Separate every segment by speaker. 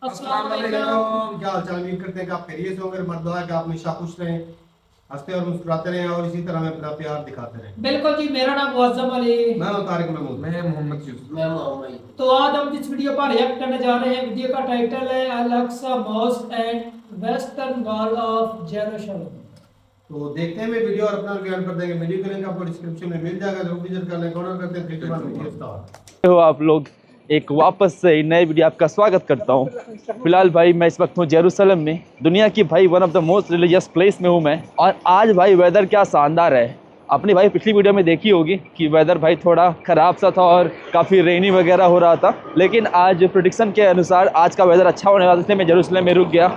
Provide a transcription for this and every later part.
Speaker 1: अस्सलाम वालेकुम। क्या हाल चाल? उम्मीद करते हैं कि आप खैरियत से होंगे। मर्द दुआ है कि आप हमेशा खुश रहें, हंसते और मुस्कुराते रहें और इसी तरह में अपना प्यार दिखाते रहें।
Speaker 2: बिल्कुल जी। मेरा नाम मुअज्जम अली।
Speaker 1: मैं हूं तारिक महमूद।
Speaker 3: मैं मोहम्मद यूसुफ।
Speaker 4: मैं मोहम्मद।
Speaker 2: तो आज हम जिस वीडियो पर रिएक्ट करने जा रहे हैं, वीडियो का टाइटल है Al-Aqsa mosque and western wall of Jerusalem.
Speaker 1: तो देखते हैं वीडियो और अपना बयान कर देंगे। वीडियो का लिंक आपको डिस्क्रिप्शन में मिल जाएगा, जरूर विजिट कर लें। ऑर्डर करते हैं 3 2 1 वीडियो स्टार्ट।
Speaker 3: हो आप लोग, एक वापस से नए वीडियो आपका स्वागत करता हूँ। फिलहाल भाई मैं इस वक्त हूँ जेरूसलम में, दुनिया की भाई one of the most religious place में हूँ मैं। और आज भाई वेदर क्या शानदार है। आपने भाई पिछली वीडियो में देखी होगी कि वेदर भाई थोड़ा ख़राब सा था और काफ़ी रेनी वगैरह हो रहा था, लेकिन आज प्रेडिक्शन के अनुसार आज का वेदर अच्छा होने वाला, इसलिए मैं जेरूसलम में रुक गया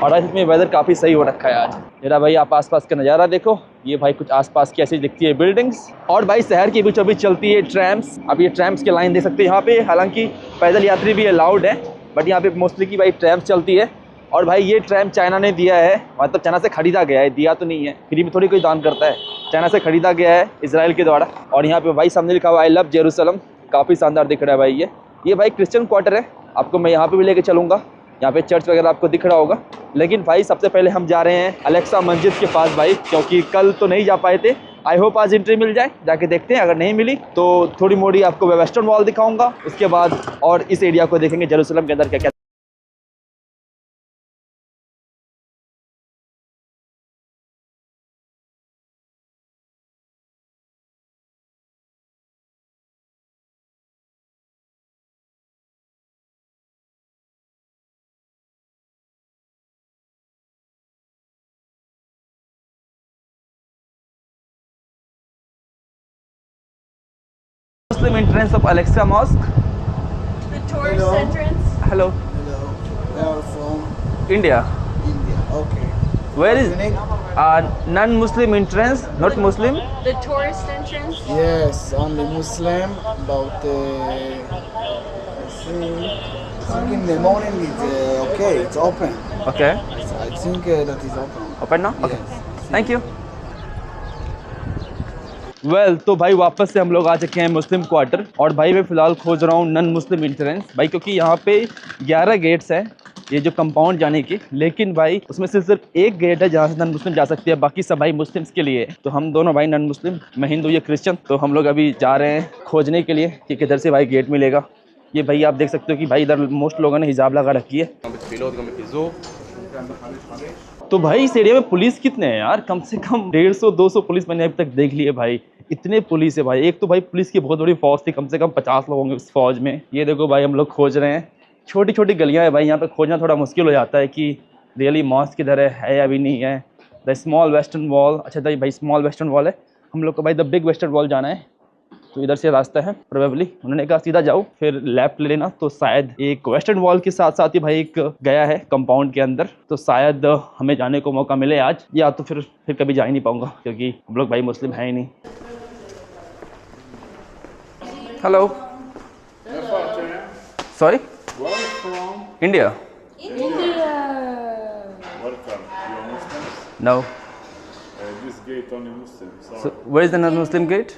Speaker 3: और आज इसमें वेदर काफ़ी सही हो रखा है आज। मेरा भाई आप आसपास का नज़ारा देखो, ये भाई कुछ आसपास की ऐसी दिखती है बिल्डिंग्स, और भाई शहर के बीचों बीच चलती है ट्रैम्स। अब ये ट्रैम्स की लाइन देख सकते हैं यहाँ पे, हालांकि पैदल यात्री भी अलाउड है, बट यहाँ पे मोस्टली की भाई ट्रैम्स चलती है। और भाई ये ट्रैम चाइना ने दिया है, मतलब चाइना से खरीदा गया है, दिया तो नहीं है, फ्री में थोड़ी कोई दान करता है, चाइना से खरीदा गया है इजराइल के द्वारा। और यहाँ पे भाई सामने लिखा हुआ आई लव जेरूसलम, काफ़ी शानदार दिख रहा है भाई। ये भाई क्रिश्चियन क्वार्टर है, आपको मैं यहाँ पे भी लेके चलूँगा। यहाँ पे चर्च वगैरह आपको दिख रहा होगा, लेकिन भाई सबसे पहले हम जा रहे हैं अलेक्सा मस्जिद के पास भाई, क्योंकि कल तो नहीं जा पाए थे। आई होप आज एंट्री मिल जाए, जाके देखते हैं। अगर नहीं मिली तो थोड़ी मोड़ी आपको वेस्टर्न वॉल दिखाऊंगा, उसके बाद और इस एरिया को देखेंगे जेरूसलम के अंदर क्या क्या। Muslim entrance of Alexa Mosque.
Speaker 5: The tourist entrance.
Speaker 3: Hello.
Speaker 4: Hello. Where are you from?
Speaker 3: India.
Speaker 4: India. Okay.
Speaker 3: Where is
Speaker 4: Your name?
Speaker 3: non-Muslim entrance? Not Muslim?
Speaker 5: The tourist entrance.
Speaker 4: Yes, only Muslim. About I think in the morning it's okay. It's open.
Speaker 3: Okay.
Speaker 4: So I think that is open.
Speaker 3: Open now? Okay.
Speaker 4: Yes.
Speaker 3: Thank you. तो भाई वापस से हम लोग आ चुके हैं मुस्लिम quarter, और भाई मैं फ़िलहाल खोज रहा हूँ नन मुस्लिम इंट्रेंस भाई, क्योंकि यहाँ पे 11 गेट्स हैं ये जो कंपाउंड जाने की, लेकिन भाई उसमें से सिर्फ एक गेट है जहाँ से नन मुस्लिम जा सकती है, बाकी सब भाई मुस्लिम्स के लिए है। तो हम दोनों भाई नन मुस्लिम, मैं हिंदू ये क्रिश्चियन, तो हम लोग अभी जा रहे हैं खोजने के लिए कि किधर से भाई गेट मिलेगा। ये भाई आप देख सकते हो कि भाई इधर मोस्ट लोगों ने हिजाब लगा रखी है। तो भाई इस एरिया में पुलिस कितने हैं यार? कम से कम 150-200 पुलिस मैंने अभी तक देख ली है भाई। इतने पुलिस है भाई। एक तो भाई पुलिस की बहुत बड़ी फौज थी, कम से कम 50 लोग होंगे उस फौज में। ये देखो भाई हम लोग खोज रहे हैं, छोटी छोटी गलियां हैं भाई, यहाँ पे खोजना थोड़ा मुश्किल हो जाता है कि रियली मॉस्क किधर है या भी नहीं है। द स्मॉल वेस्टर्न वॉल, अच्छा भाई स्मॉल वेस्टर्न वॉल है, हम लोग को भाई द बिग वेस्टर्न वॉल जाना है, तो इधर से रास्ता है प्रोबेबली। उन्होंने कहा सीधा जाओ फिर लेफ्ट ले लेना, तो शायद एक वेस्टर्न वॉल के साथ साथ ही भाई एक गया है कंपाउंड के अंदर, तो शायद हमें जाने को मौका मिले आज, या तो फिर कभी जा ही नहीं पाऊंगा क्योंकि हम लोग भाई मुस्लिम है ही नहीं। Hello, sorry, India.
Speaker 6: Welcome. You are Muslims?
Speaker 3: No.
Speaker 6: This gate only Muslims. So,
Speaker 3: So where is the non-Muslim gate?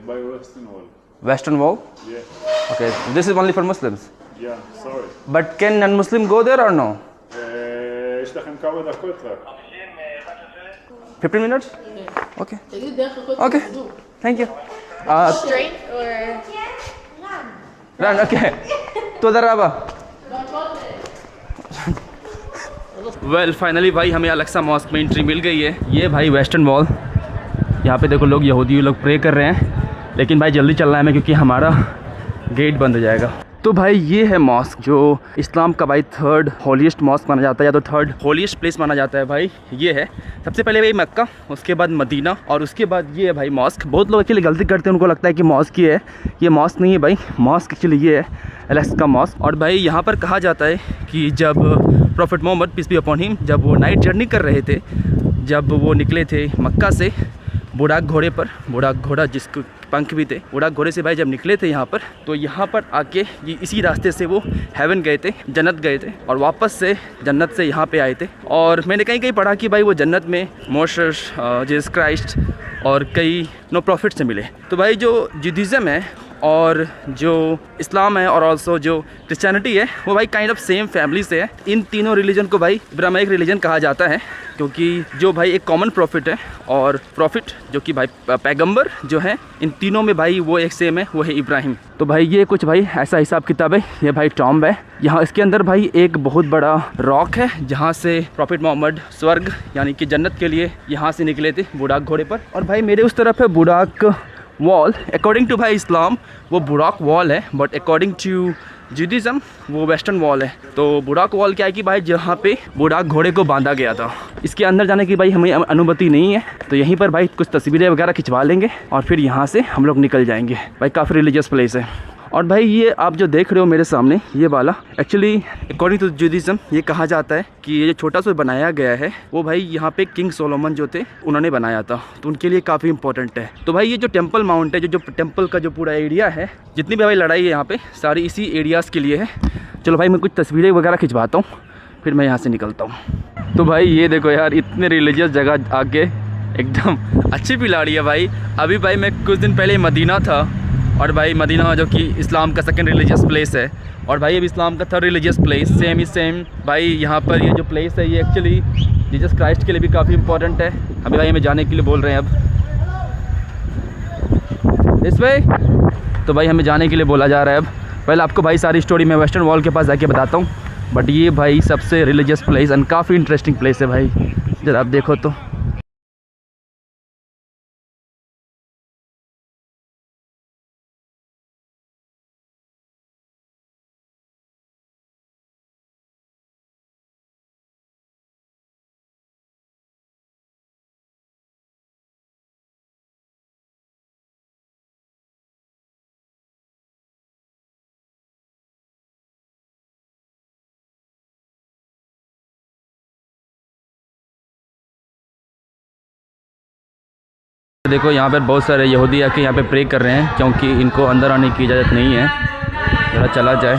Speaker 6: by Western Wall.
Speaker 3: Western wall?
Speaker 6: Yeah.
Speaker 3: Okay, this is only for Muslims.
Speaker 6: Yeah. Sorry.
Speaker 3: But can non-Muslim go there or no?
Speaker 6: יש לכם כמה דקות רק.
Speaker 3: 15 minutes? Okay. Okay. Thank you.
Speaker 5: Straight or
Speaker 3: Run, okay. तो उधर आवा। Well finally भाई हमें Alexa mask में entry मिल गई है। ये भाई वेस्टर्न वॉल, यहाँ पे देखो लोग यहूदी लोग प्रे कर रहे हैं, लेकिन भाई जल्दी चलना है हमें क्योंकि हमारा गेट बंद हो जाएगा। तो भाई ये है मॉस्क जो इस्लाम का भाई 3rd होलीस्ट मॉस्क माना जाता है, या तो 3rd होलीस्ट प्लेस माना जाता है भाई। ये है सबसे पहले भाई मक्का, उसके बाद मदीना, और उसके बाद ये है भाई मॉस्क। बहुत लोग एक्चुअली गलती करते हैं, उनको लगता है कि मॉस्क ये है, ये मॉस्क नहीं है भाई। मॉस्क एक्चुअली ये है अलेक्सा मॉस्क। और भाई यहाँ पर कहा जाता है कि जब prophet Mohammed peace be upon him, जब वो नाइट जर्नी कर रहे थे, जब वो निकले थे मक्का से बुढ़ाक घोड़े पर, बुढ़ाक घोड़ा जिसको पंख भी थे, बुढ़ाक घोड़े से भाई जब निकले थे यहाँ पर, तो यहाँ पर आके ये इसी रास्ते से वो हेवन गए थे, जन्नत गए थे, और वापस से जन्नत से यहाँ पे आए थे। और मैंने कहीं कहीं पढ़ा कि भाई वो जन्नत में मोसेस, जीसस क्राइस्ट और कई नो प्रॉफिट से मिले। तो भाई जो जुडिज़म है और जो इस्लाम है और ऑल्सो जो क्रिश्चियनिटी है वो भाई काइंड ऑफ सेम फैमिली से है। इन तीनों रिलीजन को भाई इब्राहिमिक रिलीजन कहा जाता है, क्योंकि जो भाई एक कॉमन प्रॉफिट है और प्रॉफिट जो कि भाई पैगंबर जो है, इन तीनों में भाई वो एक सेम है, वो है इब्राहिम। तो भाई ये कुछ भाई ऐसा हिसाब किताब है। ये भाई टॉम्ब है यहाँ, इसके अंदर भाई एक बहुत बड़ा रॉक है जहाँ से प्रॉफिट मोहम्मद स्वर्ग यानी कि जन्नत के लिए यहाँ से निकले थे बुराक घोड़े पर। और भाई मेरे उस तरफ है बुराक वॉल। अकॉर्डिंग टू भाई इस्लाम वो बुराक वॉल है, बट अकॉर्डिंग टू जुडिज़म वो वेस्टर्न वॉल है। तो बुराक वॉल क्या है कि भाई जहाँ पे बुराक घोड़े को बांधा गया था, इसके अंदर जाने की भाई हमें अनुमति नहीं है। तो यहीं पर भाई कुछ तस्वीरें वगैरह खिंचवा लेंगे और फिर यहाँ से हम लोग निकल जाएंगे। भाई काफ़ी रिलीजियस प्लेस है। और भाई ये आप जो देख रहे हो मेरे सामने ये वाला, एक्चुअली अकॉर्डिंग टू जुडिज़म ये कहा जाता है कि ये जो छोटा सा बनाया गया है वो भाई यहाँ पे किंग सोलोमन जो थे उन्होंने बनाया था, तो उनके लिए काफ़ी इंपॉर्टेंट है। तो भाई ये जो टेम्पल माउंट है, जो टेम्पल का जो पूरा एरिया है, जितनी भी भाई लड़ाई है यहाँ पे सारी इसी एरियाज़ के लिए है। चलो भाई मैं कुछ तस्वीरें वगैरह खिंचवाता हूँ फिर मैं यहाँ से निकलता हूँ। तो भाई ये देखो यार, इतने रिलीजियस जगह आके एकदम अच्छी भी ला रही है भाई। अभी भाई मैं कुछ दिन पहले मदीना था, और भाई मदीना जो कि इस्लाम का सेकंड रिलीजियस प्लेस है, और भाई अभी इस्लाम का थर्ड रिलीजियस प्लेस सेम भाई। यहाँ पर ये जो प्लेस है ये एक्चुअली जीसस क्राइस्ट के लिए भी काफ़ी इंपॉर्टेंट है। अभी भाई हमें जाने के लिए बोल रहे हैं अब इस वे, तो भाई हमें जाने के लिए बोला जा रहा है अब। पहले आपको भाई सारी स्टोरी मैं वेस्टर्न वॉल के पास जाके बताता हूँ, बट ये भाई सबसे रिलीजियस प्लेस एंड काफ़ी इंटरेस्टिंग प्लेस है भाई, जरा आप देखो तो। देखो यहाँ पर बहुत सारे यहूदी आके यहाँ पे प्रे कर रहे हैं, क्योंकि इनको अंदर आने की इजाज़त नहीं है। जरा चला जाए।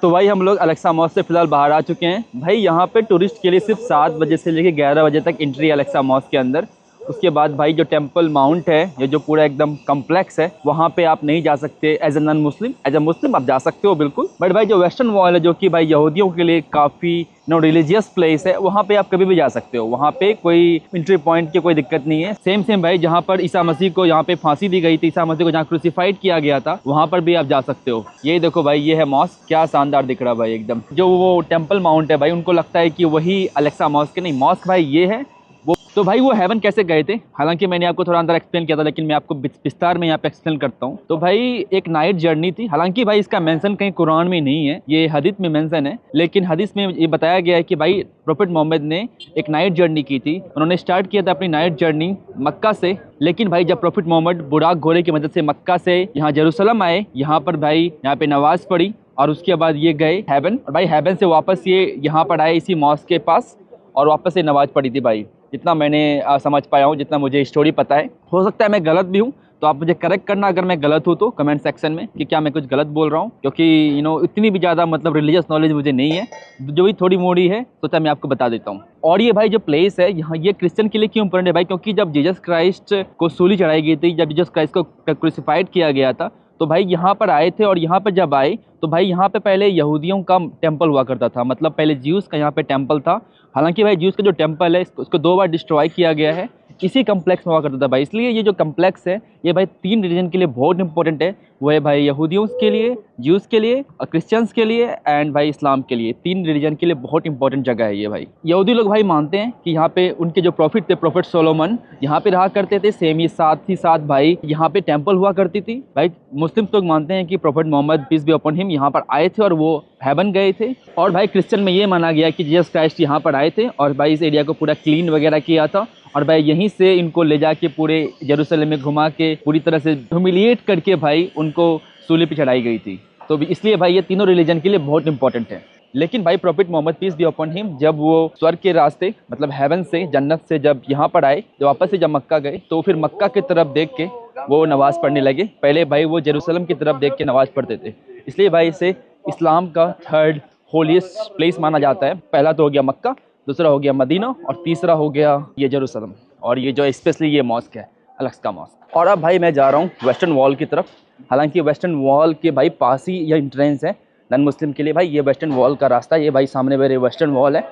Speaker 3: तो भाई हम लोग अलेक्सा मॉस्क से फ़िलहाल बाहर आ चुके हैं। भाई यहाँ पे टूरिस्ट के लिए सिर्फ 7 बजे से लेकर 11 बजे तक एंट्री है अलेक्सा मॉस्क के अंदर। उसके बाद भाई जो टेम्पल माउंट है, ये जो पूरा एकदम कम्प्लेक्स है, वहाँ पे आप नहीं जा सकते as a non Muslim. As a Muslim आप जा सकते हो बिल्कुल, बट भाई जो वेस्टर्न वॉल है जो कि भाई यहूदियों के लिए काफ़ी रिलीजियस प्लेस है, वहाँ पे आप कभी भी जा सकते हो। वहाँ पे कोई एंट्री पॉइंट की कोई दिक्कत नहीं है। सेम भाई जहाँ पर ईसा मसीह को यहाँ पे फांसी दी गई थी, ईसा मसीह को जहाँ क्रूसिफाइड किया गया था, वहाँ पर भी आप जा सकते हो। ये देखो भाई, ये है मॉस्क, क्या शानदार दिख रहा है भाई एकदम। जो वो टेम्पल माउंट है भाई, उनको लगता है कि वही अलेक्सा मॉस्क है, नहीं मॉस्क भाई ये है वो। तो भाई वो हेवन कैसे गए थे, हालांकि मैंने आपको थोड़ा अंदर एक्सप्लेन किया था, लेकिन मैं आपको विस्तार में यहाँ पे एक्सप्लेन करता हूँ। तो भाई एक नाइट जर्नी थी, हालांकि भाई इसका मेंशन कहीं कुरान में नहीं है, ये हदीस में मेंशन है, लेकिन हदीस में ये बताया गया है कि भाई प्रॉफिट मोहम्मद ने एक नाइट जर्नी की थी। उन्होंने स्टार्ट किया था अपनी नाइट जर्नी मक्का से, लेकिन भाई जब प्रॉफिट मोहम्मद बुराक घोड़े की मदद से मक्का से यहाँ जेरूसलम आए, यहाँ पर भाई यहाँ पे नमाज पढ़ी, और उसके बाद ये गए हेवन, और भाई हेवन से वापस ये यहाँ पर आए इसी मॉस्क के पास, और वापस से नमाज पढ़ी थी भाई। जितना मैंने समझ पाया हूँ, जितना मुझे स्टोरी पता है, हो सकता है मैं गलत भी हूँ, तो आप मुझे करेक्ट करना अगर मैं गलत हूँ तो कमेंट सेक्शन में कि क्या मैं कुछ गलत बोल रहा हूँ, क्योंकि इतनी भी ज़्यादा मतलब रिलीजियस नॉलेज मुझे नहीं है, जो भी थोड़ी मोड़ी है सोचा मैं आपको बता देता हूँ। और ये भाई जो प्लेस है यहाँ, ये क्रिश्चियन के लिए क्यों इम्पोर्टेंट है भाई, क्योंकि जब जीसस क्राइस्ट को सूली चढ़ाई गई थी, जब जीसस क्राइस्ट को क्रूसिफाइड किया गया था, तो भाई यहाँ पर आए थे, और यहाँ पर जब आए तो भाई यहाँ पे पहले यहूदियों का टेम्पल हुआ करता था, मतलब पहले ज्यूज़ का यहाँ पे टेम्पल था। हालांकि भाई ज्यूज़ का जो टेम्पल है उसको 2 बार डिस्ट्रॉय किया गया है, इसी कम्प्लेक्स में हुआ करता था भाई। इसलिए ये जो कम्प्लेक्स है ये भाई 3 रिलीजन के लिए बहुत इंपॉर्टेंट है। वो है भाई यहूदियों के लिए, ज्यूज़ के लिए, और क्रिश्चियंस के लिए, एंड भाई इस्लाम के लिए। 3 रिलीजन के लिए बहुत इंपॉर्टेंट जगह है ये भाई। यहूदी लोग भाई मानते हैं कि यहाँ पे उनके जो प्रॉफिट थे, प्रॉफिट सोलोमन यहाँ पे रहा करते थे। सेम ही साथ भाई यहाँ पे टेम्पल हुआ करती थी भाई। मुस्लिम लोग मानते हैं कि prophet Mohammed peace be upon him यहाँ पर आए थे और वो हेवन गए थे। और भाई क्रिश्चियन में ये माना गया कि जीसस क्राइस्ट यहाँ पर आए थे और भाई इस एरिया को पूरा क्लीन वगैरह किया था, और भाई यहीं से इनको ले जाके पूरे यरूशलेम में घुमा के पूरी तरह से ह्यूमिलिएट करके भाई उनको सूली पे चढ़ाई गई थी। तो इसलिए भाई ये तीनों रिलीजन के लिए बहुत इंपॉर्टेंट है। लेकिन भाई prophet Mohammed peace be upon him जब वो स्वर्ग के रास्ते मतलब हेवन से, जन्नत से जब यहाँ पर आए, जब वापस से जब मक्का गए, तो फिर मक्का की तरफ देख के वो नमाज़ पढ़ने लगे। पहले भाई वो जेरूशलम की तरफ देख के नमाज़ पढ़ते थे, इसलिए भाई इसे इस्लाम का थर्ड होलीस्ट प्लेस माना जाता है। पहला तो हो गया मक्का, दूसरा हो गया मदीना और तीसरा हो गया ये जेरूसलम। और ये जो स्पेशली ये मॉस्क है, अल-अक्सा मॉस्क। और अब भाई मैं जा रहा हूँ वेस्टर्न वॉल की तरफ। हालांकि वेस्टर्न वॉल के भाई पास ही यह इंट्रेंस है नॉन मुस्लिम के लिए। भाई ये वेस्टर्न वॉल का रास्ता, ये भाई सामने मेरे वेस्टर्न वॉल है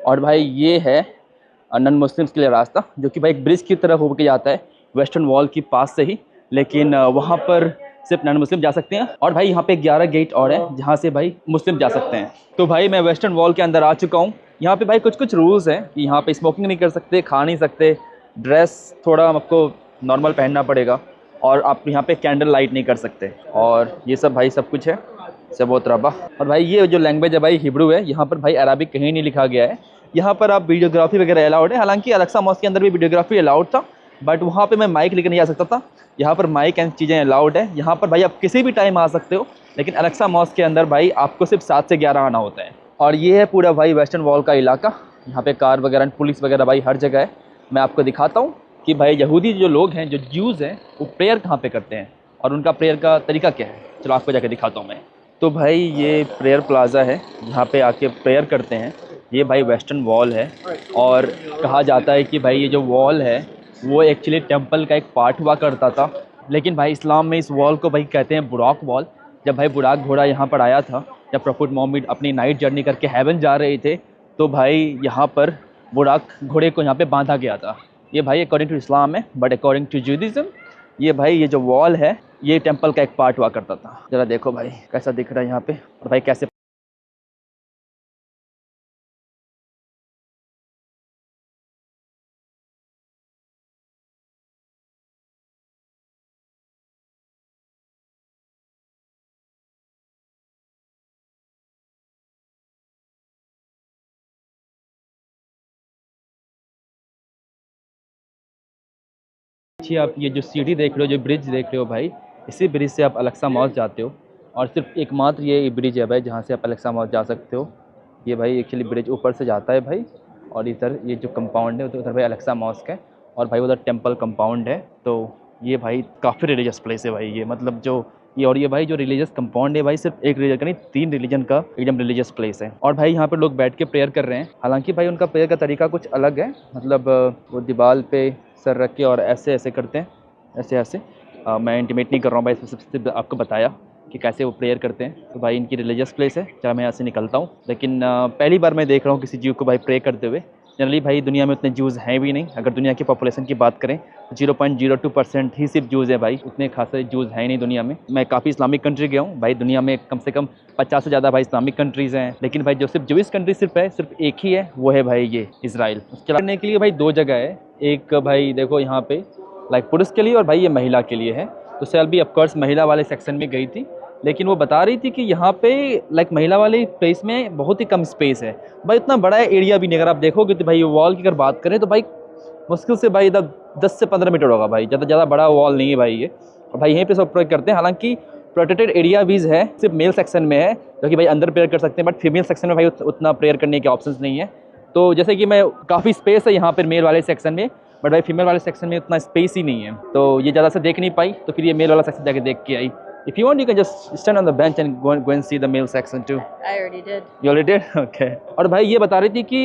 Speaker 3: और भाई ये है नॉन मुस्लिम्स के लिए रास्ता, जो कि भाई एक ब्रिज की तरफ होकर जाता है वेस्टर्न वॉल के पास से ही। लेकिन वहाँ पर सिर्फ नॉन मुस्लिम जा सकते हैं। और भाई यहाँ पे 11 गेट और है जहाँ से भाई मुस्लिम जा सकते हैं। तो भाई मैं वेस्टर्न वॉल के अंदर आ चुका हूँ। यहाँ पे भाई कुछ रूल्स हैं कि यहाँ पे स्मोकिंग नहीं कर सकते, खा नहीं सकते, ड्रेस थोड़ा आपको नॉर्मल पहनना पड़ेगा और आप यहाँ पे कैंडल लाइट नहीं कर सकते। और ये सब भाई सब कुछ है, सब बहुत रबा। और भाई ये जो लैंग्वेज है भाई हिब्रू है। यहाँ पर भाई अरबिक कहीं नहीं लिखा गया है। यहाँ पर आप वीडियोग्राफी वगैरह अलाउड है। हालांकि अल-अक्सा मॉस्क के अंदर भी वीडियोग्राफी अलाउड था, बट वहाँ पे मैं माइक लेकर नहीं जा सकता था। यहाँ पर माइक एंड चीज़ें अलाउड है। यहाँ पर भाई आप किसी भी टाइम आ सकते हो, लेकिन अल-अक्सा मॉस्क के अंदर भाई आपको सिर्फ 7 से 11 आना होता है। और ये है पूरा भाई वेस्टर्न वॉल का इलाका। यहाँ पे कार वगैरह पुलिस वगैरह भाई हर जगह है। मैं आपको दिखाता हूँ कि भाई यहूदी जो लोग हैं, जो ज्यूज़ हैं, वो प्रेयर कहाँ पे करते हैं और उनका प्रेयर का तरीका क्या है। चलो आपको जाके दिखाता हूँ मैं। तो भाई ये प्रेयर प्लाजा है जहाँ पे आके प्रेयर करते हैं। ये भाई वेस्टर्न वॉल है और कहा जाता है कि भाई ये जो वॉल है वो एक्चुअली टेंपल का एक पार्ट हुआ करता था। लेकिन भाई इस्लाम में इस वॉल को भाई कहते हैं बुराक वॉल। जब भाई बुराक घोड़ा यहाँ पर आया था, जब प्रॉफिट मोहम्मद अपनी नाइट जर्नी करके हेवन जा रहे थे, तो भाई यहाँ पर बुराक घोड़े को यहाँ पे बांधा गया था। ये भाई अकॉर्डिंग टू इस्लाम है, बट अकॉर्डिंग टू जूडिज्म ये भाई ये जो वॉल है ये टेंपल का एक पार्ट हुआ करता था। ज़रा देखो भाई कैसा दिख रहा है यहाँ पे, और भाई कैसे आप ये जो सीढ़ी देख रहे हो, जो ब्रिज देख रहे हो भाई, इसी ब्रिज से आप अल-अक्सा मॉस्क जाते हो। और सिर्फ एकमात्र ये ब्रिज है भाई जहाँ से आप अल-अक्सा मॉस्क जा सकते हो। ये भाई एक्चुअली ब्रिज ऊपर से जाता है भाई, और इधर ये जो कंपाउंड है उधर भाई अल-अक्सा मॉस्क है और भाई उधर टेंपल कंपाउंड है। तो ये भाई काफ़ी रिलीजियस प्लेस है भाई ये, मतलब जो ये, और ये भाई जो रिलीजियस कंपाउंड है भाई सिर्फ एक रिलीजन का नहीं, 3 रिलीजन का एकदम रिलीजियस प्लेस है। और भाई यहाँ पे लोग बैठ के प्रेयर कर रहे हैं। हालांकि भाई उनका प्रेयर का तरीका कुछ अलग है, मतलब वो दीवार पे सर रख के और ऐसे ऐसे करते हैं, ऐसे ऐसे। मैं इंटीमेट नहीं कर रहा हूँ भाई, सिर्फ आपको बताया कि कैसे वो प्रेयर करते हैं। तो भाई इनकी रिलीजियस प्लेस है, चाहे मैं यहाँ से निकलता हूँ। लेकिन पहली बार मैं देख रहा हूँ किसी जीव को भाई प्रे करते हुए। जनरली भाई दुनिया में उतने जूज़ हैं भी नहीं। अगर दुनिया की पॉपुलेशन की बात करें तो 0.02% ही सिर्फ जूज़ है भाई, उतने खासे जूज़ हैं ही नहीं दुनिया में। मैं काफ़ी इस्लामिक कंट्री गया हूँ भाई, दुनिया में कम से कम 50 से ज़्यादा भाई इस्लामिक कंट्रीज़ हैं। लेकिन भाई जो सिर्फ जूइश कंट्री सिर्फ एक ही है, वो है भाई ये इजराइल। उसके करने के लिए भाई 2 जगह है। एक भाई देखो यहाँ पे लाइक पुरुष के लिए, और भाई ये महिला के लिए है। तो सेल्बी ऑफकोर्स महिला वाले सेक्शन में गई थी, लेकिन वो बता रही थी कि यहाँ पे लाइक महिला वाले प्लेस में बहुत ही कम स्पेस है भाई, इतना बड़ा एरिया भी नहीं। अगर आप देखोगे तो भाई वॉल की अगर बात करें तो भाई मुश्किल से भाई इधर 10 से 15 मीटर होगा भाई, ज़्यादा बड़ा वॉल नहीं है भाई ये। और भाई यहीं पे सब प्रेयर करते हैं। हालांकि प्रोटेक्टेड एरिया भी है, सिर्फ मेल सेक्शन में है, जो कि भाई अंदर प्रेयर कर सकते हैं, बट फीमेल सेक्शन में भाई उतना प्रेयर करने के ऑप्शन नहीं है। तो जैसे कि मैं काफ़ी स्पेस है यहाँ पर मेल वाले सेक्शन में, बट भाई फीमेल वाले सेक्शन में उतना स्पेस ही नहीं है, तो ये ज़्यादा से देख नहीं पाई। तो फिर ये मेल वाला सेक्शन जाके देख के आई। If you want, you can just stand on the bench and go and see the male section too.
Speaker 5: I already did.
Speaker 3: You already did? Okay. और भाई ये बता रही थी कि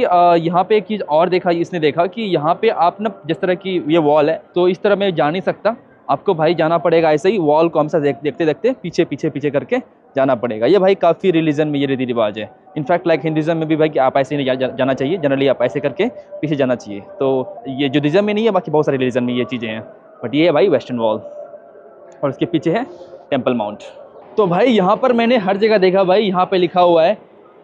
Speaker 3: यहाँ पे एक चीज़ और देखा, इसने देखा कि यहाँ पे आप ना जिस तरह की ये वॉल है, तो इस तरह मैं जा नहीं सकता, आपको भाई जाना पड़ेगा ऐसे ही वॉल को हमसे देखते देखते पीछे करके जाना पड़ेगा। ये भाई काफ़ी रिलीजन में ये रीति रिवाज है। इनफैक्ट लाइक हिंदुज़म में भी भाई कि आप ऐसे नहीं जाना चाहिए, जनरली आप ऐसे करके पीछे जाना चाहिए। तो ये जुडिज़म में नहीं है, बाकी बहुत सारे रिलीजन में ये चीज़ें हैं, बट ये है भाई वेस्टर्न वॉल और उसके पीछे है टेंपल माउंट। तो भाई यहाँ पर मैंने हर जगह देखा भाई, यहाँ पे लिखा हुआ है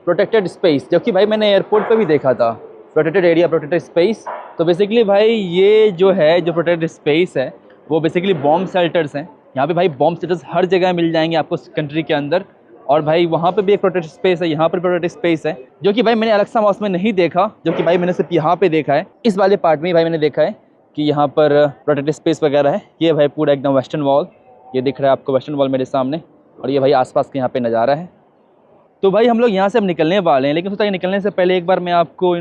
Speaker 3: प्रोटेक्टेड स्पेस, जबकि भाई मैंने एयरपोर्ट पे भी देखा था प्रोटेक्टेड एरिया, प्रोटेक्टेड स्पेस। तो बेसिकली भाई ये जो है जो प्रोटेक्टेड स्पेस है वो बेसिकली बॉम्ब शेल्टर्स हैं। यहाँ पे भाई बॉम्ब शेल्टर्स हर जगह मिल जाएंगे आपको कंट्री के अंदर। और भाई वहाँ पे भी एक प्रोटेक्टेड स्पेस है, यहाँ पर प्रोटेक्टेड स्पेस है, जो कि भाई मैंने अल-अक्सा मॉस्क में नहीं देखा, जो कि भाई मैंने सिर्फ यहाँ पे देखा है। इस वाले पार्ट में भाई मैंने देखा है कि यहाँ पर प्रोटेक्टेड स्पेस वगैरह है। ये भाई पूरा एकदम वेस्टर्न वॉल, ये दिख रहा है आपको वेस्टर्न वॉल मेरे सामने, और ये भाई आसपास के यहाँ पे नज़ारा है। तो भाई हम लोग यहाँ से अब निकलने वाले हैं, लेकिन सोचा कि निकलने से पहले एक बार मैं आपको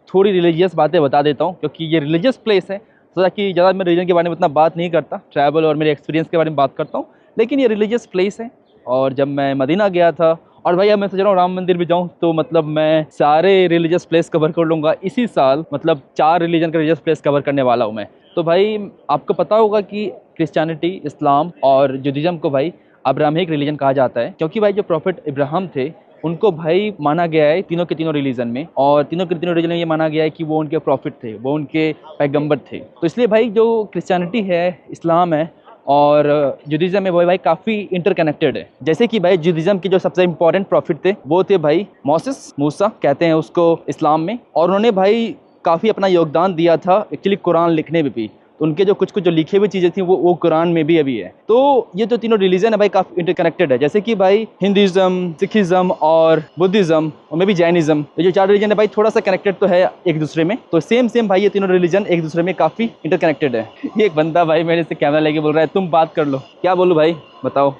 Speaker 3: थोड़ी रिलीजियस बातें बता देता हूँ, क्योंकि ये रिलीजियस प्लेस है। सोचा कि ज़्यादा मैं रिलीजन के बारे में उतना बात नहीं करता, ट्रैवल और मेरे एक्सपीरियंस के बारे में बात करता हूँ, लेकिन ये रिलीजियस प्लेस है। और जब मैं मदीना गया था और भाई अब मैं सोच रहा हूँ राम मंदिर भी जाऊँ, तो मतलब मैं सारे रिलीजियस प्लेस कवर कर लूँगा इसी साल, मतलब 4 रिलीजन का रिलीजियस प्लेस कवर करने वाला हूँ मैं। तो भाई आपको पता होगा कि क्रिश्चियनिटी, इस्लाम और जुडिज्म को भाई अब्राहमिक रिलीजन कहा जाता है, क्योंकि भाई जो प्रॉफिट इब्राहिम थे उनको भाई माना गया है तीनों के तीनों रिलीजन में, और तीनों के तीनों रिलीजन में ये माना गया है कि वो उनके प्रॉफिट थे, वो उनके पैगंबर थे। तो इसलिए भाई जो क्रिश्चियनिटी है, इस्लाम है और जुडिज्म है, वो भाई काफ़ी इंटरकनेक्टेड है। जैसे कि भाई जुडिज्म के जो सबसे इंपॉर्टेंट प्रॉफिट थे वो थे भाई मोसेस, मूसा कहते हैं उसको इस्लाम में, और उन्होंने भाई काफ़ी अपना योगदान दिया था एक्चुअली कुरान लिखने में भी। तो उनके जो कुछ जो लिखे हुई चीज़ें थी वो कुरान में भी अभी है। तो ये जो तीनों रिलीजन है भाई काफ़ी इंटरकनेक्टेड है। जैसे कि भाई हिंदुइज्म, सिखिज्म और बुद्धिज्म और मे भी जैनिज्म, ये जो 4 रिलीजन है भाई थोड़ा सा कनेक्टेड तो है एक दूसरे में। तो सेम भाई ये तीनों रिलीजन एक दूसरे में काफ़ी इंटरकनेक्टेड है। ये एक बंदा भाई मेरे से कैमरा लेके बोल रहा है तुम बात कर लो। क्या बोलूँ भाई, बताओ।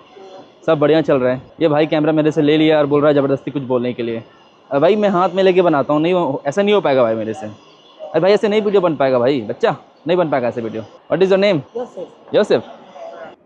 Speaker 3: सब बढ़िया चल रहा है। ये भाई कैमरा मेरे से ले लिया और बोल रहा है ज़बरदस्ती कुछ बोलने के लिए। भाई मैं हाथ में लेके बनाता हूँ, नहीं ऐसा नहीं हो पाएगा भाई मेरे से। अरे भाई ऐसे नहीं वीडियो बन पाएगा भाई, बच्चा नहीं बन पाएगा ऐसे video. What is your name? Yosef.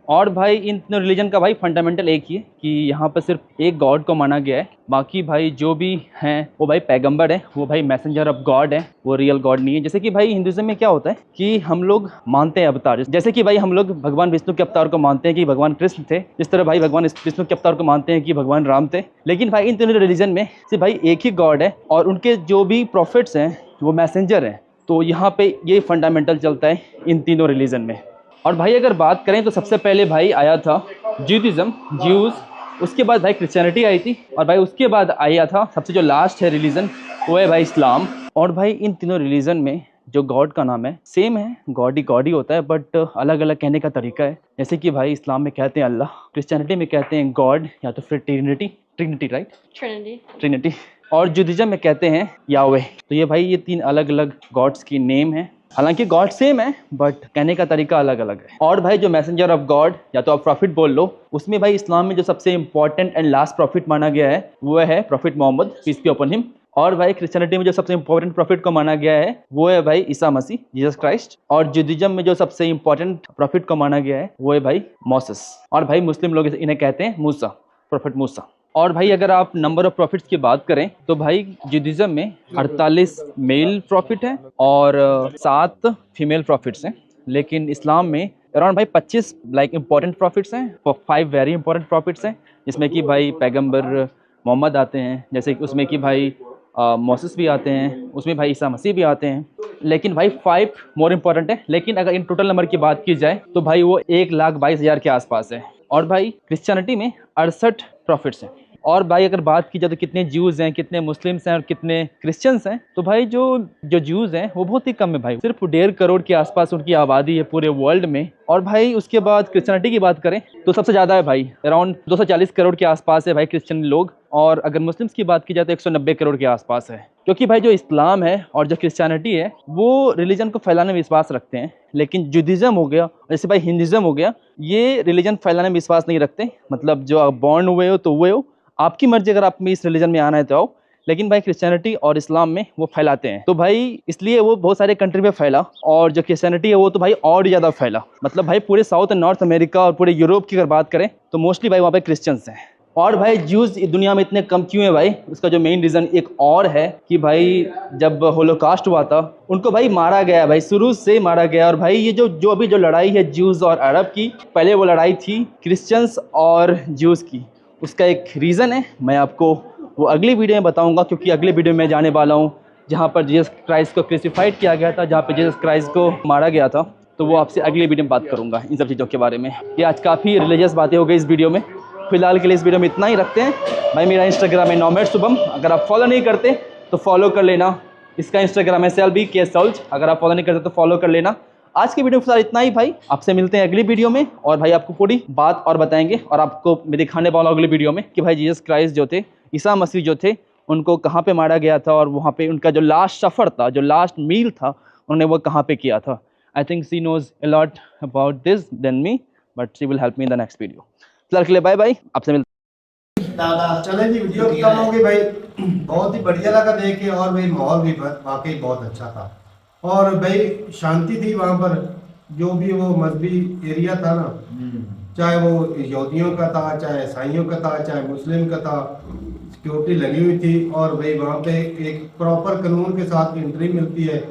Speaker 3: और भाई इन तीनों रिलीजन का भाई फंडामेंटल एक ही है कि यहाँ पर सिर्फ एक गॉड को माना गया है, बाकी भाई जो भी हैं वो भाई पैगंबर है, वो भाई मैसेंजर ऑफ गॉड है, वो रियल गॉड नहीं है। जैसे कि भाई हिंदुइज्म में क्या होता है कि हम लोग मानते हैं अवतार, जैसे कि भाई हम लोग भगवान विष्णु के अवतार को मानते हैं कि भगवान कृष्ण थे, जिस तरह भाई भगवान विष्णु के अवतार को मानते हैं कि भगवान राम थे। लेकिन भाई इन तीनों रिलीजन में सिर्फ भाई एक ही गॉड है और उनके जो भी प्रॉफिट्स हैं वो मैसेंजर हैं। तो यहाँ पे ये फंडामेंटल चलता है इन तीनों रिलीजन में। और भाई अगर बात करें तो सबसे पहले भाई आया था जुडिज्म, ज्यूज़, उसके बाद भाई क्रिश्चियनिटी आई थी, और भाई उसके बाद आया था सबसे जो लास्ट है रिलीजन वो है भाई इस्लाम। और भाई इन तीनों रिलीजन में जो गॉड का नाम है सेम है, गॉड ही होता है, बट अलग अलग कहने का तरीका है। जैसे कि भाई इस्लाम में कहते हैं अल्लाह, क्रिश्चियनिटी में कहते हैं गॉड या तो फिर ट्रिनिटी राइट, ट्रिनिटी, और जुडिज्म में कहते हैं यावे। तो ये भाई ये 3 अलग अलग गॉड्स की नेम है, हालांकि गॉड सेम है बट कहने का तरीका अलग अलग है। और भाई जो मैसेंजर ऑफ गॉड या तो आप प्रॉफिट बोल लो, उसमें भाई इस्लाम में जो सबसे इंपॉर्टेंट एंड लास्ट प्रॉफिट माना गया है वो है prophet Mohammed, peace be upon him. और भाई क्रिश्चियनिटी में जो सबसे इंपॉर्टेंट प्रॉफिट को माना गया है वो है भाई ईसा मसीह, जीसस क्राइस्ट। और जुडिज्म में जो सबसे इंपॉर्टेंट प्रॉफिट को माना गया है वो है भाई मोसेस। और भाई मुस्लिम लोग इन्हें कहते हैं मूसा, प्रॉफिट मूसा। और भाई अगर आप नंबर ऑफ प्रॉफिट्स की बात करें तो भाई जुडिज्म में 48 मेल प्रॉफिट है और 7 फीमेल प्रॉफिट्स हैं, लेकिन इस्लाम में अराउंड भाई 25 इंपॉर्टेंट प्रॉफिट्स हैं, 5 वेरी इंपॉर्टेंट प्रॉफिट्स हैं, जिसमें कि भाई पैगंबर मोहम्मद आते हैं, जैसे कि उसमें कि भाई मोसेस भी आते हैं, उसमें भाई ईसा मसीह भी आते हैं, लेकिन भाई 5 मोर इम्पॉर्टेंट है। लेकिन अगर इन टोटल नंबर की बात की जाए तो भाई वो 1,22,000 के आसपास है। और भाई क्रिश्चियनिटी में 68 प्रॉफिट्स हैं। और भाई अगर बात की जाए तो कितने ज्यूज़ हैं, कितने मुस्लिम्स हैं और कितने क्रिश्चियंस हैं, तो भाई जो ज्यूज़ हैं वो बहुत ही कम है भाई, सिर्फ 1.5 करोड़ के आसपास उनकी आबादी है पूरे वर्ल्ड में। और भाई उसके बाद क्रिश्चियनिटी की बात करें तो सबसे ज़्यादा है भाई, अराउंड 240 करोड़ के आसपास है भाई क्रिश्चियन लोग। और अगर मुस्लिम्स की बात की जाए तो 190 करोड़ के आसपास है। क्योंकि भाई जो इस्लाम है और जो क्रिश्चियनिटी है वो रिलीजन को फैलाने में विश्वास रखते हैं, लेकिन जुडिज्म हो गया, जैसे भाई हिंदुइज्म हो गया, ये रिलीजन फैलाने में विश्वास नहीं रखते। मतलब जो आप बॉर्न हुए हो तो हुए हो, आपकी मर्जी अगर आप में इस रिलीजन में आना है तो आओ, लेकिन भाई क्रिश्चियनिटी और इस्लाम में वो फैलाते हैं। तो भाई इसलिए वो बहुत सारे कंट्री में फैला, और जो क्रिश्चियनिटी है वो तो भाई और ज़्यादा फैला। मतलब भाई पूरे साउथ एंड नॉर्थ अमेरिका और पूरे यूरोप की अगर बात करें तो मोस्टली भाई वहाँ पे क्रिश्चियंस हैं। और भाई ज्यूज़ दुनिया में इतने कम क्यों है भाई, उसका जो मेन रीज़न एक और है कि भाई जब होलोकास्ट हुआ था उनको भाई मारा गया भाई, शुरू से मारा गया। और भाई ये जो अभी जो लड़ाई है ज्यूज़ और अरब की, पहले वो लड़ाई थी क्रिश्चियंस और ज्यूज़ की। उसका एक रीज़न है, मैं आपको वो अगली वीडियो में बताऊंगा, क्योंकि अगले वीडियो में जाने वाला हूँ जहाँ पर जीसस क्राइस्ट को क्रूसिफाइड किया गया था, जहाँ पर जीसस क्राइस्ट को मारा गया था। तो वो आपसे अगली वीडियो में बात करूँगा इन सब चीज़ों के बारे में। ये आज काफ़ी रिलीजियस बातें हो गई इस वीडियो में। फिलहाल के लिए इस वीडियो में इतना ही रखते हैं। भाई मेरा इंस्टाग्राम है नॉमेड शुभम, अगर आप फॉलो नहीं करते तो फॉलो कर लेना। इसका इंस्टाग्राम है SLBK, अगर आप फॉलो नहीं करते तो फॉलो कर लेना। आज के वीडियो में फिलहाल इतना ही भाई, आपसे मिलते हैं अगली वीडियो में। और भाई आपको पूरी बात और बताएंगे और आपको मैं दिखाने वाला हूँ अगली वीडियो में कि भाई जीसस क्राइस्ट जो थे, ईसा मसीह जो थे, उनको कहाँ पे मारा गया था और वहाँ पे उनका जो लास्ट सफ़र था, जो लास्ट मील था, उन्होंने वो कहाँ पे किया था। I think she knows a lot about this then me, but she will help me in the next video. फिलहाल के लिए बाय बाय, आपसे मिलते
Speaker 1: दादा चले जी, वीडियो खत्म हो गई भाई। बहुत ही बढ़िया लगा देख के, और भाई माहौल भी वाकई बहुत अच्छा था, और भाई शांति थी वहाँ पर। जो भी वो मजहबी एरिया था ना, चाहे वो यहूदियों का था, चाहे ईसाइयों का था, चाहे मुस्लिम का था, सिक्योरिटी लगी हुई थी और भाई वहाँ पे एक प्रॉपर कानून के साथ एंट्री मिलती है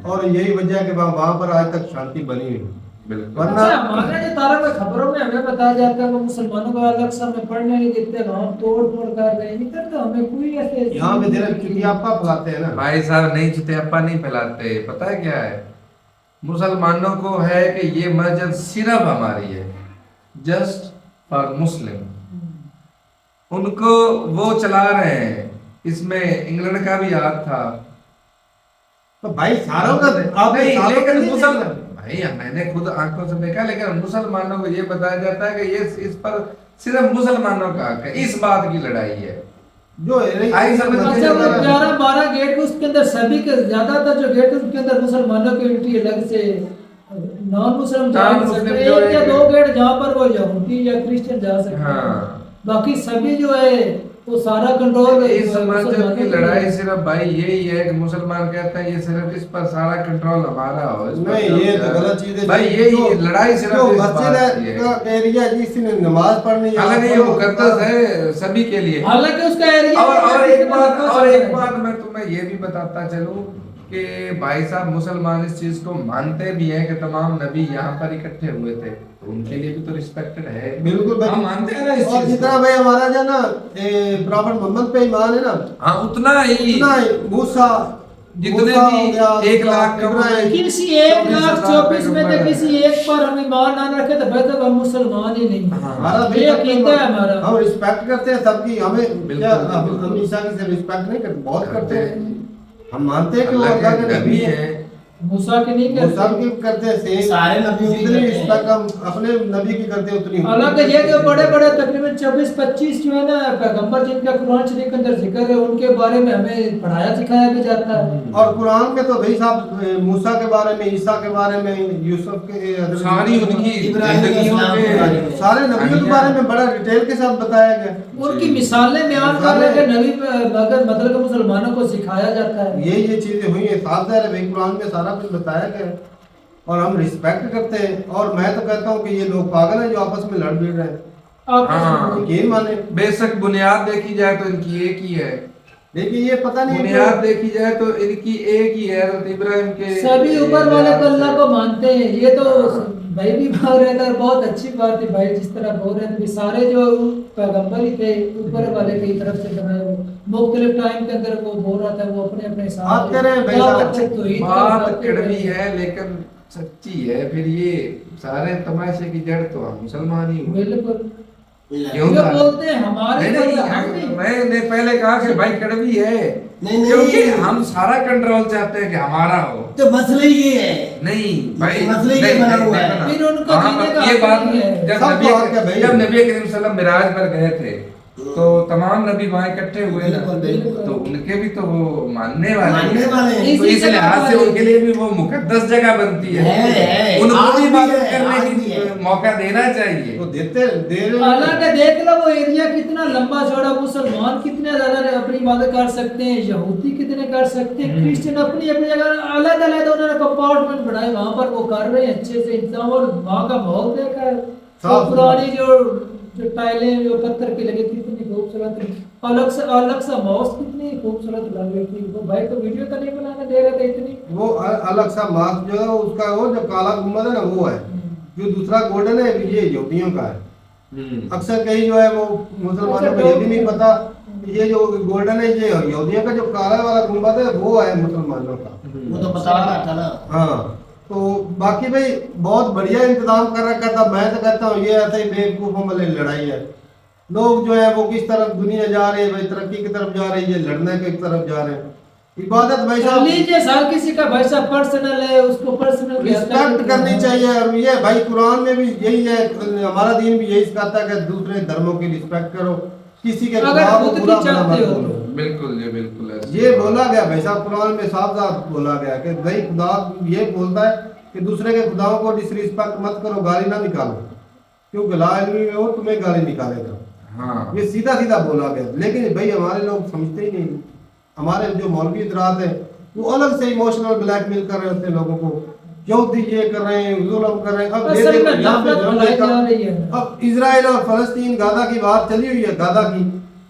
Speaker 1: और यही वजह है कि वहाँ पर आज तक शांति बनी हुई है।
Speaker 7: बिल्कुल।
Speaker 1: वरना
Speaker 2: अच्छा, हमारे जो तारा में खबरों में हमें बताया जाता है वो मुसलमानों को अलग से हमें पढ़ने नहीं देते, वहाँ तोड़ फोड़ कर रहे हैं, इधर तो हमें कोई ऐसे
Speaker 1: यहाँ पे देर चुकी आपका फैलाते हैं ना
Speaker 7: भाई साहब, नहीं चितैप्पा नहीं फैलाते। पता है क्या है, मुसलमानों को है कि ये मस्जिद सिर्फ हमारी है, जस्ट फॉर मुस्लिम। उनको वो चला रहे हैं, इसमें इंग्लैंड का भी हाथ था।
Speaker 1: तो भाई सारों का आपने
Speaker 7: नहीं,
Speaker 1: सारों का
Speaker 7: लेकिन
Speaker 1: नहीं
Speaker 7: मुसलमान
Speaker 1: देखा।
Speaker 7: भाई मैंने खुद आंखों से देखा, लेकिन मुसलमानों को ये बताया जाता है कि ये इस पर सिर्फ मुसलमानों का हक है, इस बात की लड़ाई है।
Speaker 1: जो
Speaker 7: आई समझ में
Speaker 2: अच्छा, वो
Speaker 7: नहीं
Speaker 2: 11-12 गेट उसके अंदर सभी के ज्यादातर जो गेट उसके अंदर मुसलमानों की एंट्री अलग से, नॉन मुस्लिम जा नहीं
Speaker 7: नॉन-मुस्लिम
Speaker 2: सकते।
Speaker 7: जो
Speaker 2: एक या
Speaker 7: है-
Speaker 2: 2 गेट जहाँ पर वो यहूदी या क्रिश्चियन जा सकते हैं,
Speaker 7: हाँ।
Speaker 2: बाकी सभी जो है वो सारा कंट्रोल
Speaker 7: इस मस्जिद की लड़ाई सिर्फ भाई यही है कि मुसलमान कहते हैं ये सिर्फ इस पर सारा कंट्रोल हमारा हो, इस पर
Speaker 1: नहीं,
Speaker 7: कब्जा
Speaker 1: ये तो
Speaker 7: है।
Speaker 1: गलत चीज है।
Speaker 7: भाई यही लड़ाई सिर्फ
Speaker 1: जो
Speaker 7: इस
Speaker 1: मस्जिद
Speaker 7: बात की
Speaker 1: है
Speaker 7: है।
Speaker 1: का एरिया जिसने नमाज पढ़नी है,
Speaker 7: हालांकि ये मुकद्दस है सभी के लिए।
Speaker 2: हालांकि उसका एरिया
Speaker 7: और एक बात मैं तुम्हें ये भी बताता चलूं कि भाई साहब मुसलमान इस चीज को मानते भी हैं कि तमाम नबी यहाँ पर इकट्ठे हुए थे, तो उनके लिए भी तो रिस्पेक्टेड है।
Speaker 1: बिल्कुल भाई,
Speaker 7: हम मानते हैं ना इस
Speaker 1: और
Speaker 7: चीज
Speaker 1: जितना
Speaker 7: को।
Speaker 1: भाई हमारा जो ना प्रॉफेट मोहम्मद पे ईमान है ना,
Speaker 7: हाँ, उतना ही
Speaker 1: इतना ही मूसा
Speaker 7: जितने
Speaker 1: मूसा
Speaker 7: भी
Speaker 1: हो गया,
Speaker 7: 1 लाख का
Speaker 1: इब्राहिम,
Speaker 2: किसी 1,24,000 में से किसी एक पर हम ईमान ना रखे तो भाई तक हम मुसलमान ही नहीं।
Speaker 1: हमारा
Speaker 2: ये अकीदा है हमारा।
Speaker 1: हम रिस्पेक्ट करते हैं सबकी, हमें
Speaker 7: बिल्कुल,
Speaker 1: क्या
Speaker 7: बिल्कुल।
Speaker 1: हम ईसा की से रिस्पेक्ट नहीं करते, बहुत करते हैं। हम मानते हैं कि वो
Speaker 7: अल्लाह
Speaker 1: अल्लाह
Speaker 7: के
Speaker 1: के
Speaker 7: नबी
Speaker 1: नबी है,
Speaker 7: हैं।
Speaker 2: मूसा के नहीं
Speaker 1: वो सब
Speaker 2: करते।
Speaker 1: की करते हैं सेम,
Speaker 8: सारे नबियों की
Speaker 1: जितनी
Speaker 8: करते हैं।
Speaker 1: रिस्पेक्ट हम अपने नबी की करते हैं उतनी उनकी
Speaker 2: हालांकि ये
Speaker 1: करते
Speaker 2: जो
Speaker 1: हैं।
Speaker 2: बड़े बड़े तकरीबन 24-25 जो है ना पैगंबर जिनका कुरान शरीफ के अंदर जिक्र है, उनके बारे में हमें पढ़ाया सिखाया भी जाता है।
Speaker 1: और कुरान में तो भाई साहब मूसा के बारे में, ईसा के बारे में, यूसुफ के, हज़रत
Speaker 7: सारी
Speaker 1: यूसुफ,
Speaker 7: उनकी
Speaker 8: इब्राहिम
Speaker 7: जिंदगियों
Speaker 8: अलैहिस्सलाम के बारे
Speaker 7: के
Speaker 8: में।
Speaker 1: सारे नबियों के बारे में बड़ा डिटेल के साथ बताया गया।
Speaker 2: उनकी मिसालें बयान कर रहे थे नबी मगर मतलब मुसलमानों को सिखाया जाता है।
Speaker 1: ये चीजें हुई है, साफ ज़ाहिर है भाई कुरान में सारा कुछ बताया गया है और हम रिस्पेक्ट करते हैं। और मैं तो कहता हूँ कि ये लोग पागल हैं जो आपस में लड़ भिड़ रहे हैं,
Speaker 2: आप
Speaker 7: हाँ।
Speaker 1: यकीन माने।
Speaker 7: बेशक बुनियाद देखी जाए तो इनकी एक ही है,
Speaker 1: लेकिन ये पता नहीं
Speaker 7: बुनियाद देखी जाए तो इनकी एक ही है, हज़रत इब्राहिम के
Speaker 2: सभी ऊपर वाले को अल्लाह को मानते हैं। ये तो भाई भी बोल रहे थे, बहुत अच्छी बात है भाई जिस तरह बोल रहे थे, सारे जो पैगंबर ही थे ऊपर वाले की तरफ से बनाए, मुख्तलिफ टाइम के अंदर वो बोल रहा था, वो अपने अपने
Speaker 1: बात कर रहे हैं भाई साहब।
Speaker 7: बात कड़वी है लेकिन सच्ची है। फिर ये सारे तमाशे की जड़ तो हम मुसलमान ही हुए।
Speaker 2: बिल्कुल
Speaker 7: क्यों
Speaker 2: ये
Speaker 7: था?
Speaker 2: बोलते हैं हमारे
Speaker 7: नहीं,
Speaker 2: को हम
Speaker 7: नहीं,
Speaker 2: नहीं।
Speaker 7: मैंने पहले कहा कि भाई कड़वी है,
Speaker 8: नहीं,
Speaker 7: क्योंकि हम सारा कंट्रोल चाहते हैं कि हमारा हो।
Speaker 8: तो मसला ये है,
Speaker 7: नहीं भाई,
Speaker 8: मसले ये
Speaker 7: नहीं,
Speaker 8: बना
Speaker 7: नहीं,
Speaker 8: हुआ है।
Speaker 7: देखो ना।
Speaker 2: फिर उनको
Speaker 7: हाँ,
Speaker 2: जीने का
Speaker 7: ये
Speaker 2: हक
Speaker 7: बात
Speaker 2: नहीं है।
Speaker 7: जब
Speaker 1: सब
Speaker 7: नबी
Speaker 1: बात है भाई।
Speaker 7: जब नबी करीम सल्लल्लाहु अलैहि वसल्लम मिराज पर गए थे तो तमाम नबी वहाँ इकट्ठे हुए ना,
Speaker 8: बिल्कुल, बिल्कुल।
Speaker 7: तो उनके भी तो वो मानने वाले
Speaker 8: मानने
Speaker 7: हैं।
Speaker 8: वाले हैं।
Speaker 7: तो
Speaker 2: इसी
Speaker 7: इस
Speaker 2: से
Speaker 7: लिहाज से
Speaker 2: बात है।
Speaker 7: उनके लिए भी वो मुकद्दस जगह बनती है,
Speaker 8: है।
Speaker 7: उनको
Speaker 8: आज
Speaker 7: भी
Speaker 8: भी
Speaker 7: इबादत
Speaker 8: है,
Speaker 7: करने
Speaker 8: आज
Speaker 7: की
Speaker 8: भी है।
Speaker 7: मौका देना चाहिए।
Speaker 1: तो दे रहे
Speaker 2: अल्लाह ने देख लो वो एरिया कितना लंबा चौड़ा, मुसलमान कितने ज्यादा अपनी इबादत कर सकते हैं, यहूदी कितने कर सकते हैं, क्रिश्चियन अपनी अपनी जगह अलग अलग उन्होंने कंपार्टमेंट बनाए, वहाँ पर वो कर रहे हैं अच्छे से इंतजाम। और वहाँ का माहौल देखा है, तो
Speaker 1: साफ
Speaker 2: पुरानी जो टाइलें जो पत्थर की लगी कितनी खूबसूरत थी, अलग सा मौस कितनी खूबसूरत लग रही थी। वो भाई तो वीडियो तो नहीं बनाने दे रहे थे इतनी।
Speaker 1: वो अलग सा मास्क जो है उसका, वो जो काला गुम्बद है ना वो है, जो दूसरा गोल्डन है ये यहूदियों का है। अक्सर कहीं जो है वो मुसलमानों को ये भी नहीं पता, ये जो गोल्डन है ये यहूदियों का, जो काला वाला गुम्बद है वो है मुसलमानों का।
Speaker 8: वो तो बता रहा था ना।
Speaker 1: हाँ, तो बाकी भाई बहुत बढ़िया इंतजाम कर रखा था। मैं तो कहता हूँ ये ऐसे ही बेवकूफ़ों वाली लड़ाई है। लोग जो है वो किस तरफ दुनिया जा रही है भाई, तरक्की की तरफ जा रही है, लड़ने की तरफ जा रहे हैं। इबादत भाई साहब
Speaker 2: लीजिए साल किसी का भाई साहब पर्सनल है, उसको पर्सनल
Speaker 1: रिस्पेक्ट करनी चाहिए। और ये भाई कुरान में भी यही है, हमारा दीन भी यही सिखाता है कि दूसरे धर्मों की रिस्पेक्ट करो, किसी के
Speaker 2: अगर
Speaker 1: खुदा को
Speaker 2: खुद की
Speaker 1: बुरा भला
Speaker 2: चाहते
Speaker 1: मत
Speaker 2: हो
Speaker 1: बोलो।
Speaker 7: बिल्कुल ये बिल्कुल ऐसे।
Speaker 1: ये बोला गया भाई साहब कुरान में साफ साफ बोला गया कि भाई खुदा ये बोलता है कि दूसरे के खुदाओं को डिसरिस्पेक्ट मत करो, गाली ना निकालो, क्योंकि ला इल्मी में हो तुम्हें गाली निकालेगा।
Speaker 7: हाँ,
Speaker 1: ये सीधा सीधा बोला गया। लेकिन भाई हमारे लोग समझते ही नहीं। हमारे जो मौलवी हजरात हैं वो अलग से इमोशनल ब्लैकमेल कर रहे होते हैं लोगों को यहूदी ये कर रहे हैं, जुल्म कर रहे हैं। अब ये
Speaker 2: असल
Speaker 1: देखो
Speaker 2: में
Speaker 1: यहाँ पे
Speaker 2: नफरत
Speaker 1: जुल्म
Speaker 2: फैलाई
Speaker 1: देखा।
Speaker 2: जा रही है।
Speaker 1: अब इजराइल और फलस्तीन गाजा की बात चली हुई है, गाजा की,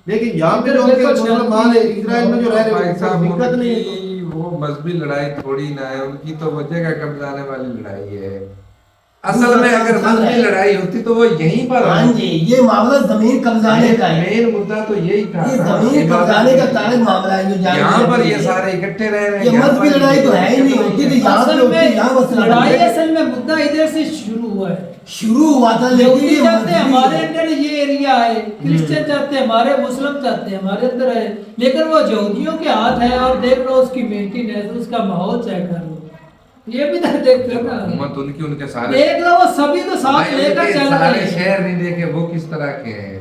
Speaker 1: लेकिन यहाँ पे जो
Speaker 2: इधर
Speaker 1: उनके
Speaker 2: देखो
Speaker 1: मुसलमान है इजराइल में जो रह रहे
Speaker 7: भाई
Speaker 1: हैं
Speaker 7: साहब,
Speaker 1: उनको दिक्कत नहीं है।
Speaker 7: उनकी वो मजहबी लड़ाई थोड़ी ना है, उनकी तो वो जगह कब्जाने वाली लड़ाई है। असल में अगर मजहबी लड़ाई होती तो वो यहीं पर
Speaker 8: हाँ जी, ये मामला जमीन कब्जाने का है।
Speaker 7: मेन मुद्दा तो यही था।
Speaker 8: ये जमीन कब्जाने का तारक मामला है जो
Speaker 7: यहाँ पर ये सारे इकट्ठे रह रहे हैं।
Speaker 8: ये मजहबी लड़ाई तो है ही नहीं, होती थी यहाँ पे
Speaker 2: असल
Speaker 8: होती,
Speaker 2: में
Speaker 8: यहाँ मसला
Speaker 2: लड़ाई
Speaker 8: है।
Speaker 2: असल में मुद्दा इधर से शुरू हुआ है।
Speaker 8: शुरू हुआ था लेकिन
Speaker 2: यहूदी
Speaker 8: ये
Speaker 2: चाहते हैं हमारे
Speaker 8: मजहबी
Speaker 2: अंदर ये एरिया है, क्रिश्चियन चाहते हैं हमारे, मुस्लिम चाहते हैं हमारे अंदर है, लेकिन वो यहूदियों के हाथ है। और देख लो उसकी मेंटेनेंस, उसका माहौल चेक कर लो, ये भी तो देखते हो ना।
Speaker 7: हुकूमत उनकी, उनके सारे
Speaker 2: देख लो वो सभी तो साथ
Speaker 7: भाई,
Speaker 2: लेकर
Speaker 7: उनके
Speaker 2: चल रहे
Speaker 7: सारे
Speaker 2: हैं।
Speaker 7: शहर नहीं देखे वो किस तरह के हैं।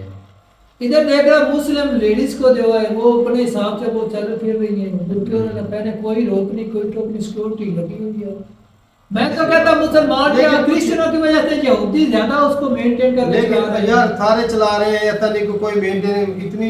Speaker 2: इधर देख रहा मुस्लिम लेडीज को जो है वो अपने हिसाब से वो चल फिर रही है, उनके उन्होंने पहने कोई रोक नहीं, कोई टोक नहीं, सिक्योरिटी लगी हुई है। मैं तो कहता मुसलमान या क्रिश्चियनों की वजह से यहूदी ज्यादा उसको मेंटेन करके चला रहे
Speaker 1: लेकिन
Speaker 2: हैं।
Speaker 1: यार सारे चला रहे हैं, ऐसा नहीं कि कोई मेंटेन इतनी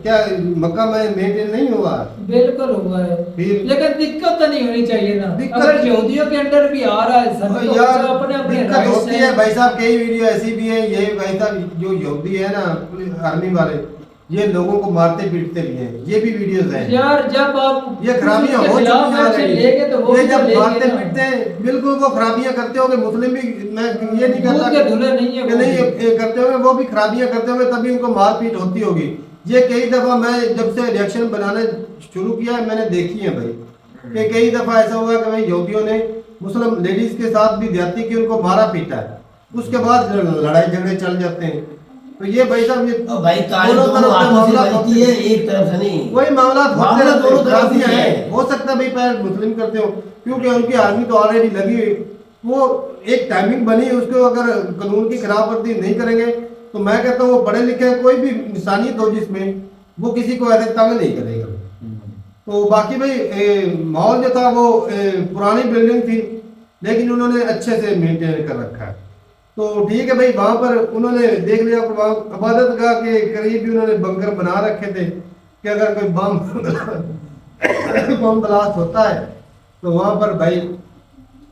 Speaker 1: क्या मक्का में मेंटेन नहीं हुआ।
Speaker 2: बिल्कुल हुआ है,
Speaker 1: फिर-
Speaker 2: लेकिन दिक्कत तो नहीं होनी चाहिए ना।
Speaker 1: दिक्कत-
Speaker 2: अगर यहूदियों के अंडर भी आ रहा है सब, तो
Speaker 1: यार
Speaker 2: अपने अपने
Speaker 1: दिक्कत
Speaker 2: राइट्स
Speaker 1: होती है भाई साहब। कई वीडियो ऐसी भी है, ये भाई साहब जो यहूदी है ना आर्मी वाले, ये लोगों को मारते पीटते भी हैं, ये भी वीडियोस हैं
Speaker 2: यार। जब आप
Speaker 1: ये खराबियां
Speaker 2: किसी
Speaker 1: हो
Speaker 2: के खिलाफ
Speaker 1: चुकी हैं
Speaker 2: एक्शन
Speaker 1: already।
Speaker 2: लेंगे तो वो
Speaker 1: ये
Speaker 2: भी
Speaker 1: जब
Speaker 2: लेंगे
Speaker 1: मारते
Speaker 2: ना।
Speaker 1: पीटते हैं, बिल्कुल वो खराबियां करते होंगे। मुस्लिम भी, मैं ये नहीं
Speaker 2: दूध
Speaker 1: कहता
Speaker 2: के धुले नहीं है
Speaker 1: कि
Speaker 2: वो
Speaker 1: नहीं
Speaker 2: भी।
Speaker 1: ये करते होंगे, वो भी खराबियां करते होंगे, तभी उनको मारपीट होती होगी। ये कई दफा मैं जब से रिएक्शन बनाने शुरू किया है मैंने देखी है भाई, कि कई दफा ऐसा हुआ कि भाई यहूदियों ने मुस्लिम लेडीज के साथ भी ज्यादती की, उनको मारा पीटा है, उसके बाद लड़ाई झगड़े चल जाते हैं। तो ये भाई साहब ये
Speaker 8: और भाई तारीख
Speaker 1: दोनों
Speaker 8: दोनों
Speaker 1: तरफ से
Speaker 8: हाथों से
Speaker 1: मामला
Speaker 8: बनती है, एक तरफ से नहीं।
Speaker 1: वही मामला होते
Speaker 8: मामला
Speaker 1: रहते हैं,
Speaker 8: दोनों तरफ से
Speaker 1: खराबियां
Speaker 8: है।
Speaker 1: हैं। हो सकता है भाई पैर मुस्लिम करते हो, क्योंकि उनकी आर्मी तो ऑलरेडी लगी हुई, वो एक टाइमिंग बनी, उसको अगर कानून की खिलाफवर्जी नहीं करेंगे तो मैं कहता हूँ वो पढ़े लिखे कोई भी इंसानियत हो जिसमें, वो किसी को ऐसे तंग नहीं करेगा। तो बाकी भाई माहौल जो था वो पुरानी बिल्डिंग थी, लेकिन उन्होंने अच्छे से मेंटेन कर रखा है। तो ठीक है भाई, वहाँ पर उन्होंने देख लिया, इबादत गाह के करीब भी उन्होंने बंकर बना रखे थे कि अगर कोई बम ब्लास्ट होता है तो वहाँ पर भाई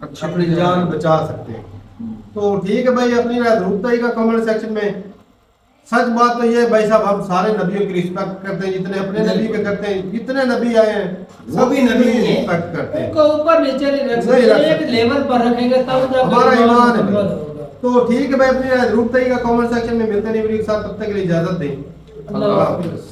Speaker 1: अपनी जान बचा सकते हैं। तो ठीक है भाई, अपनी राय जरूर बताइएगा कमेंट सेक्शन में। सच बात तो ये है भाई साहब, हम सारे नबियों की रिस्पेक्ट करते हैं, जितने अपने नबी के करते हैं, जितने नबी आए हैं
Speaker 8: सभी नबी हैं।
Speaker 1: रिस्पेक्ट करते हैं।
Speaker 2: उनको ऊपर नीचे नहीं रख
Speaker 1: नहीं रख
Speaker 2: सकते, एक
Speaker 1: सकते।
Speaker 2: लेवल पर रखेंगे तब जाकर
Speaker 1: हमारा ईमान है भाई।
Speaker 2: होगा।
Speaker 1: तो ठीक है भाई, अपनी राय जरूर बताइएगा कमेंट सेक्शन में। मिलते नहीं वीडियो के साथ, तब तक के लिए इजाजत दें।
Speaker 2: अल्लाह
Speaker 1: हाफिज़।